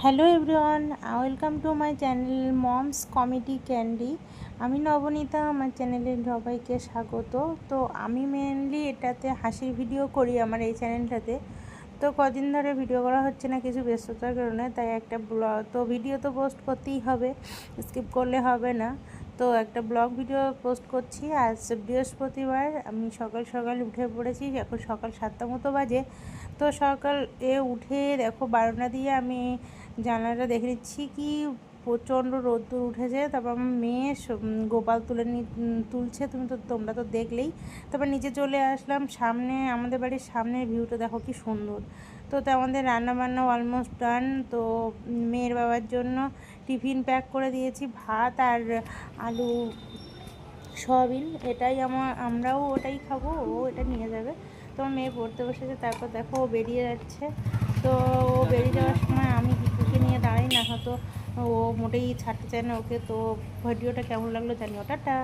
Hello everyone, welcome to my channel moms comedy candy. আমি নবনীতা, আমার চ্যানেলে সবাইকে স্বাগত। তো আমি মেনলি এটাতে হাসির ভিডিও করি আমার এই চ্যানেলটাতে। তো কদিন ধরে ভিডিও করা হচ্ছে না কিছু ব্যস্ততার কারণে, তাই একটা ব্লগ তো ভিডিও তো পোস্ট করতেই হবে, স্কিপ করলে হবে না। তো একটা ব্লগ ভিডিও পোস্ট করছি। আজ বৃহস্পতিবার, আমি সকাল সকাল উঠে পড়েছি, এখন সকাল 7টা মতো বাজে। তো সকাল উঠে দেখো বারান্দা দিয়ে আমি জানলাটা দেখে নিচ্ছি কি প্রচণ্ড রোদ্দুর উঠেছে। তারপর আমার মেয়ে গোপাল তুলছে, তোমরা তো দেখলেই। তারপর নিচে চলে আসলাম, সামনে আমাদের বাড়ির সামনের ভিউটা দেখো কি সুন্দর। তো আমাদের রান্নাবান্না অলমোস্ট ডান। তো মেয়ের বাবার জন্য টিফিন প্যাক করে দিয়েছি, ভাত আর আলু সয়াবিন। আমরাও ওটাই খাবো, ও এটা নিয়ে যাবে। তো মেয়ে পড়তে বসেছে, তারপর দেখো ও বেরিয়ে যাচ্ছে। তো ও বেরিয়ে যাওয়ার সময় আমি কিকুকে নিয়ে দাঁড়াই, না হয়তো ও মোটেই ছাড়তে চায় না ওকে। তো ভিডিওটা কেমন লাগলো জানিও, টাটা।